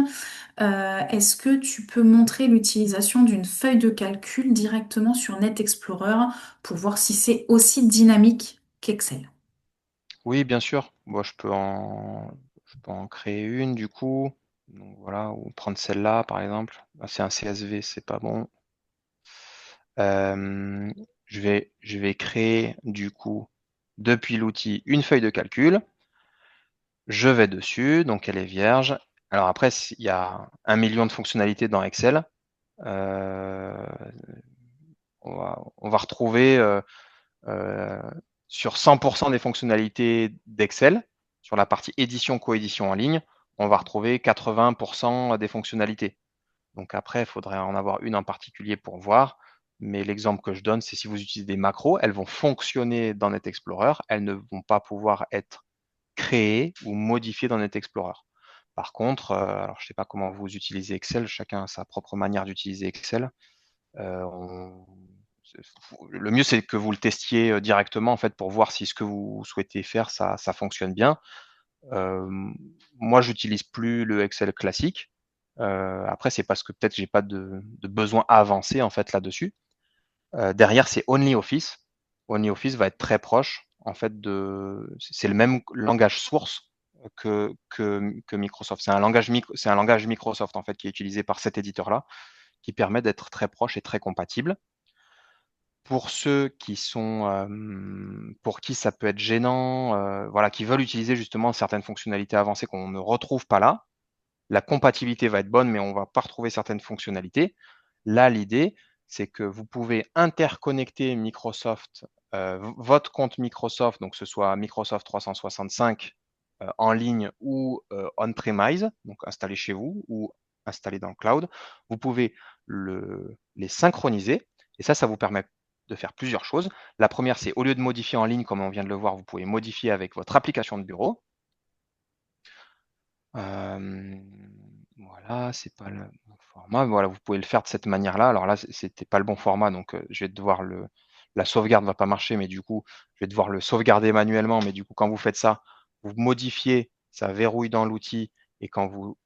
Est-ce que tu peux montrer l'utilisation d'une feuille de calcul directement sur Net Explorer pour voir si c'est aussi dynamique qu'Excel? Oui, bien sûr. Moi, je peux en créer une du coup. Donc voilà, ou prendre celle-là par exemple. Ah, c'est un CSV, c'est pas bon. Euh, je vais créer du coup depuis l'outil une feuille de calcul. Je vais dessus, donc elle est vierge. Alors après, il y a 1 million de fonctionnalités dans Excel. Euh, on va retrouver euh, sur 100% des fonctionnalités d'Excel, sur la partie édition, coédition en ligne, on va retrouver 80% des fonctionnalités. Donc après, il faudrait en avoir une en particulier pour voir. Mais l'exemple que je donne, c'est si vous utilisez des macros, elles vont fonctionner dans Net Explorer, elles ne vont pas pouvoir être créées ou modifiées dans Net Explorer. Par contre, alors je ne sais pas comment vous utilisez Excel, chacun a sa propre manière d'utiliser Excel. On- le mieux, c'est que vous le testiez directement en fait pour voir si ce que vous souhaitez faire, ça fonctionne bien. Euh, Moi, j'utilise plus le Excel classique. Après, c'est parce que peut-être j'ai pas de besoin avancé en fait là-dessus. Derrière, c'est OnlyOffice. OnlyOffice va être très proche en fait c'est le même langage source que Microsoft. C'est un langage Microsoft en fait qui est utilisé par cet éditeur-là, qui permet d'être très proche et très compatible. Pour ceux qui sont, pour qui ça peut être gênant, voilà, qui veulent utiliser justement certaines fonctionnalités avancées qu'on ne retrouve pas là, la compatibilité va être bonne, mais on ne va pas retrouver certaines fonctionnalités. Là, l'idée, c'est que vous pouvez interconnecter Microsoft, votre compte Microsoft, donc que ce soit Microsoft 365 en ligne ou on-premise, donc installé chez vous ou installé dans le cloud. Vous pouvez les synchroniser et ça vous permet de faire plusieurs choses. La première, c'est au lieu de modifier en ligne, comme on vient de le voir, vous pouvez modifier avec votre application de bureau. Euh, voilà, c'est pas le bon format. Voilà, vous pouvez le faire de cette manière-là. Alors là, c'était pas le bon format, donc je vais devoir la sauvegarde va pas marcher, mais du coup, je vais devoir le sauvegarder manuellement. Mais du coup, quand vous faites ça, vous modifiez, ça verrouille dans l'outil, et quand vous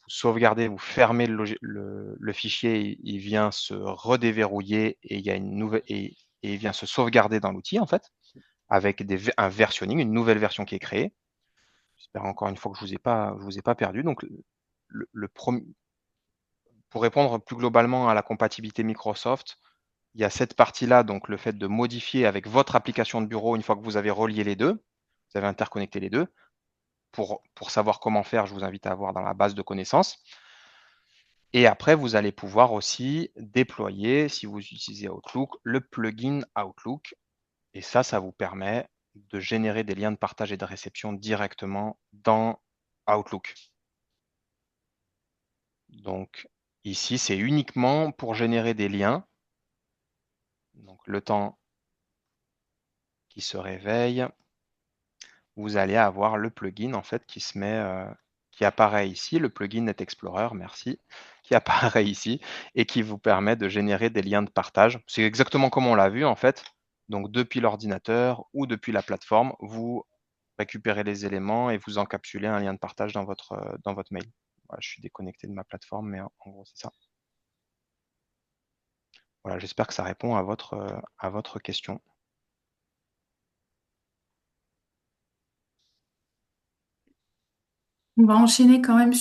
sauvegardez, vous fermez le fichier, il vient se redéverrouiller et il y a une nouvelle et il vient se sauvegarder dans l'outil en fait, avec un versionning, une nouvelle version qui est créée. J'espère encore une fois que je vous ai pas perdu. Donc, pour répondre plus globalement à la compatibilité Microsoft, il y a cette partie-là, donc le fait de modifier avec votre application de bureau une fois que vous avez relié les deux, vous avez interconnecté les deux. Pour savoir comment faire, je vous invite à voir dans la base de connaissances. Et après, vous allez pouvoir aussi déployer, si vous utilisez Outlook, le plugin Outlook. Et ça vous permet de générer des liens de partage et de réception directement dans Outlook. Donc ici, c'est uniquement pour générer des liens. Donc le temps qui se réveille, vous allez avoir le plugin en fait qui apparaît ici, le plugin Net Explorer, merci, qui apparaît ici et qui vous permet de générer des liens de partage. C'est exactement comme on l'a vu en fait. Donc depuis l'ordinateur ou depuis la plateforme, vous récupérez les éléments et vous encapsulez un lien de partage dans votre mail. Voilà, je suis déconnecté de ma plateforme, mais en gros c'est ça. Voilà, j'espère que ça répond à votre question. On va enchaîner quand même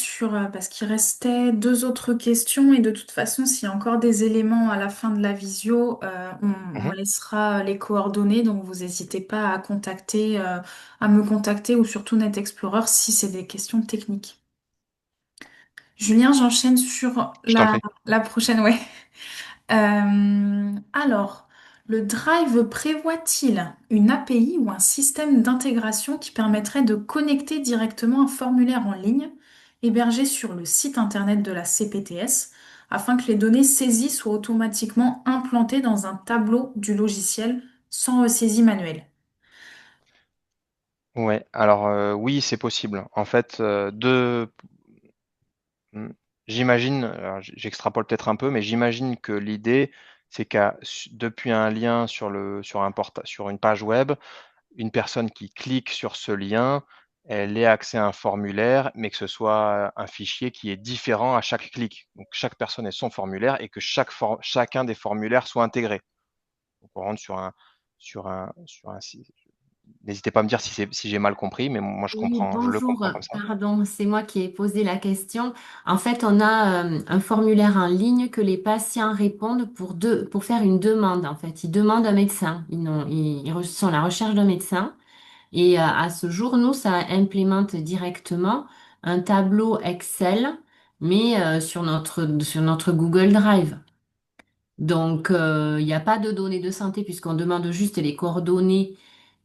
parce qu'il restait deux autres questions et de toute façon, s'il y a encore des éléments à la fin de la visio, on Mhm. laissera les coordonnées, donc vous n'hésitez pas à me contacter ou surtout Net Explorer si c'est des questions techniques. Julien, j'enchaîne sur Je t'en prie. la prochaine, ouais. Alors, le Drive prévoit-il une API ou un système d'intégration qui permettrait de connecter directement un formulaire en ligne hébergé sur le site internet de la CPTS afin que les données saisies soient automatiquement implantées dans un tableau du logiciel sans ressaisie manuelle? Ouais, alors oui, c'est possible. En fait, j'imagine, j'extrapole peut-être un peu, mais j'imagine que l'idée, c'est qu'à depuis un lien sur une page web, une personne qui clique sur ce lien, elle ait accès à un formulaire, mais que ce soit un fichier qui est différent à chaque clic. Donc chaque personne ait son formulaire et que chacun des formulaires soit intégré. Donc on rentre sur un site. N'hésitez pas à me dire si j'ai mal compris, mais moi Oui, je le bonjour. comprends comme ça. Pardon, c'est moi qui ai posé la question. En fait, on a un formulaire en ligne que les patients répondent pour faire une demande. En fait, ils demandent un médecin. Ils sont à la recherche d'un médecin. Et à ce jour, nous, ça implémente directement un tableau Excel, mais sur notre Google Drive. Donc, il n'y a pas de données de santé puisqu'on demande juste les coordonnées.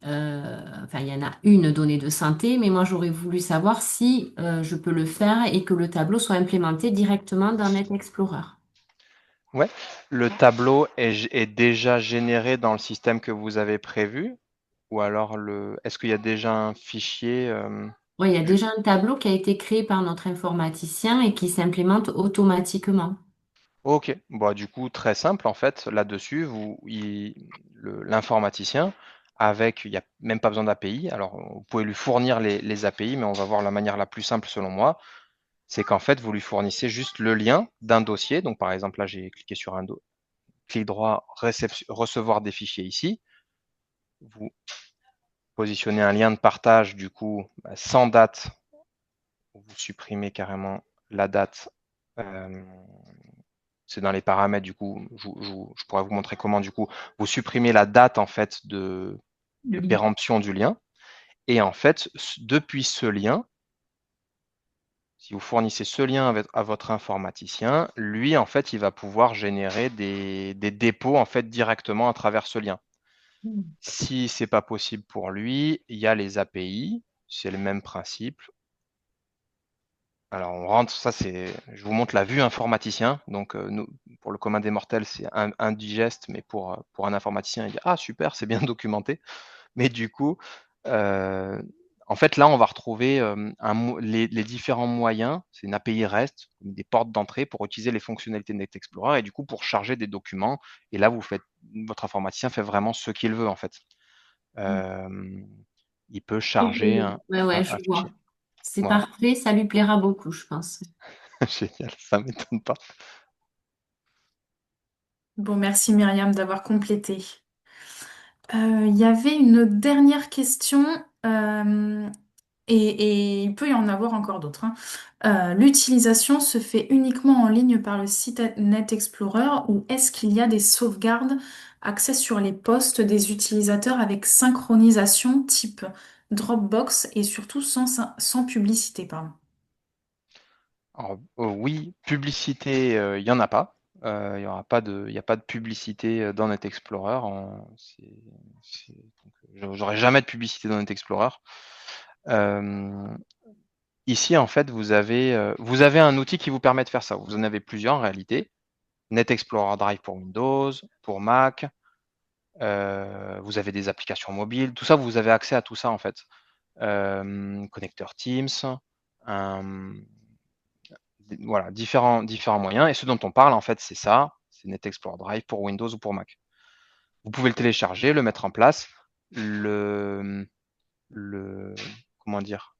Enfin, il y en a une donnée de santé, mais moi, j'aurais voulu savoir si je peux le faire et que le tableau soit implémenté directement dans Net Explorer. Ouais, le tableau est déjà généré dans le système que vous avez prévu, ou alors est-ce qu'il y a déjà un fichier Oui, il y a ju- déjà un tableau qui a été créé par notre informaticien et qui s'implémente automatiquement. Ok, bon, du coup, très simple en fait, là-dessus, l'informaticien, il n'y a même pas besoin d'API, alors vous pouvez lui fournir les API, mais on va voir la manière la plus simple selon moi, c'est qu'en fait, vous lui fournissez juste le lien d'un dossier, donc par exemple là, j'ai cliqué sur clic droit, recevoir des fichiers ici, vous positionnez un lien de partage, du coup, sans date, vous supprimez carrément la date. euh, c'est dans les paramètres, du coup, je pourrais vous montrer comment, du coup, vous supprimez la date, en fait, Le de lien. péremption du lien. Et en fait, depuis ce lien, si vous fournissez ce lien à votre informaticien, lui, en fait, il va pouvoir générer des dépôts, en fait, directement à travers ce lien. Si c'est pas possible pour lui, il y a les API, c'est le même principe. Alors on rentre, je vous montre la vue informaticien. Donc nous, pour le commun des mortels, c'est indigeste, mais pour un informaticien, il dit ah super, c'est bien documenté. Mais du coup, euh, en fait là, on va retrouver les différents moyens. C'est une API REST, des portes d'entrée pour utiliser les fonctionnalités de Net Explorer et du coup pour charger des documents. Et là, votre informaticien fait vraiment ce qu'il veut en fait. Euh, il peut Ok, charger ouais, ouais, un je fichier. vois. C'est Voilà, parfait, ça lui plaira beaucoup, je pense. génial, ça m'étonne pas. Bon, merci Myriam d'avoir complété. Il y avait une dernière question, euh, et il peut y en avoir encore d'autres, hein. L'utilisation se fait uniquement en ligne par le site Net Explorer ou est-ce qu'il y a des sauvegardes accès sur les postes des utilisateurs avec synchronisation type Dropbox et surtout sans publicité, pardon. Alors, oui, publicité, il y en a pas. Il y a pas de publicité dans Net Explorer. J'aurai jamais de publicité dans Net Explorer. Euh, Ici, en fait, vous avez un outil qui vous permet de faire ça. Vous en avez plusieurs en réalité. Net Explorer Drive pour Windows, pour Mac. Vous avez des applications mobiles. Tout ça, vous avez accès à tout ça en fait. Connecteur Teams, un, voilà, différents moyens. Et ce dont on parle, en fait, c'est ça, c'est Net Explorer Drive pour Windows ou pour Mac. Vous pouvez le télécharger, le mettre en place, le, le comment dire,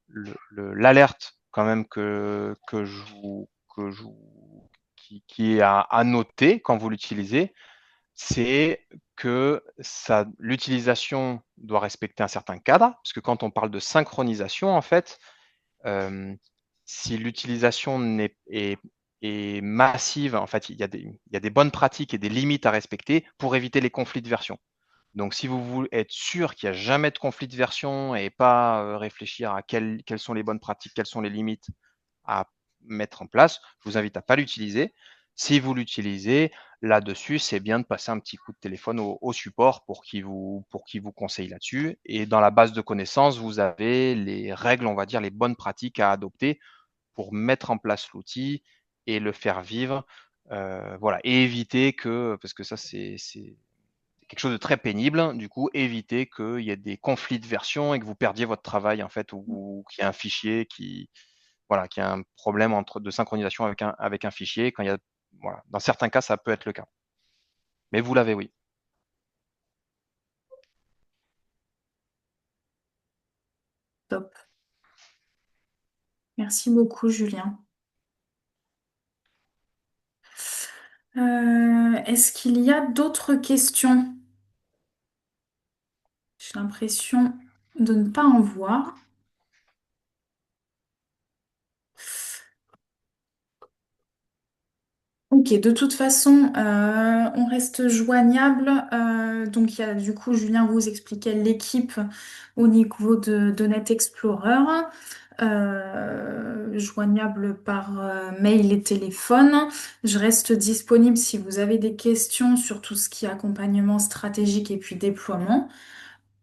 l'alerte quand même que je vous- qui est à noter quand vous l'utilisez, c'est que l'utilisation doit respecter un certain cadre, parce que quand on parle de synchronisation, en fait, euh, si l'utilisation est massive, en fait, il y a des bonnes pratiques et des limites à respecter pour éviter les conflits de version. Donc, si vous voulez être sûr qu'il n'y a jamais de conflit de version et pas réfléchir à quelles sont les bonnes pratiques, quelles sont les limites à mettre en place, je vous invite à ne pas l'utiliser. Si vous l'utilisez, là-dessus, c'est bien de passer un petit coup de téléphone au support pour qu'il vous conseille là-dessus. Et dans la base de connaissances, vous avez les règles, on va dire, les bonnes pratiques à adopter pour mettre en place l'outil et le faire vivre. Voilà, et éviter que, parce que ça, c'est quelque chose de très pénible, du coup, éviter qu'il y ait des conflits de version et que vous perdiez votre travail, en fait, ou qu'il y ait un fichier qui, voilà, qu'il y a un problème de synchronisation avec un fichier. Quand il y a, voilà, dans certains cas, ça peut être le cas. Mais vous l'avez, oui. Top. Merci beaucoup, Julien. Est-ce qu'il y a d'autres questions? J'ai l'impression de ne pas en voir. Ok, de toute façon, on reste joignable. Donc, il y a, du coup, Julien vous expliquait l'équipe au niveau de Net Explorer, joignable par mail et téléphone. Je reste disponible si vous avez des questions sur tout ce qui est accompagnement stratégique et puis déploiement.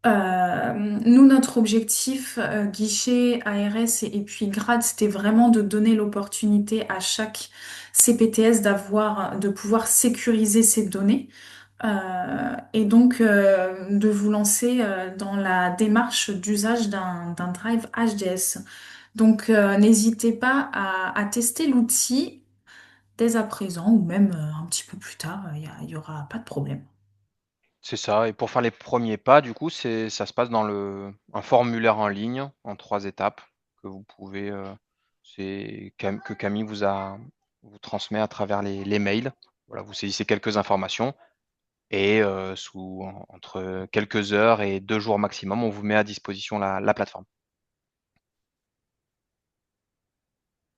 Nous, notre objectif, guichet, ARS et puis grade, c'était vraiment de donner l'opportunité à chaque CPTS de pouvoir sécuriser ses données et donc de vous lancer dans la démarche d'usage d'un drive HDS. Donc, n'hésitez pas à tester l'outil dès à présent ou même un petit peu plus tard, il y aura pas de problème. C'est ça. Et pour faire les premiers pas, du coup, ça se passe dans un formulaire en ligne en 3 étapes que vous pouvez, que Camille vous transmet à travers les mails. Voilà, vous saisissez quelques informations et entre quelques heures et 2 jours maximum, on vous met à disposition la plateforme.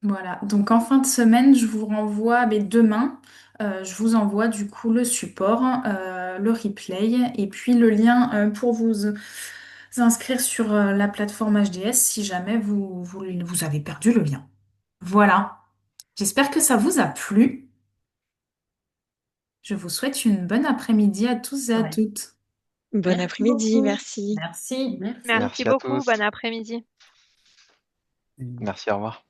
Voilà, donc en fin de semaine, je vous renvoie, mais demain, je vous envoie du coup le support, le replay et puis le lien pour vous inscrire sur la plateforme HDS si jamais vous avez perdu le lien. Voilà, j'espère que ça vous a plu. Je vous souhaite une bonne après-midi à tous et à Ouais. toutes. Bon Merci après-midi, beaucoup. merci. Merci. Merci. Merci Merci à beaucoup, tous. bon après-midi. Merci, au revoir.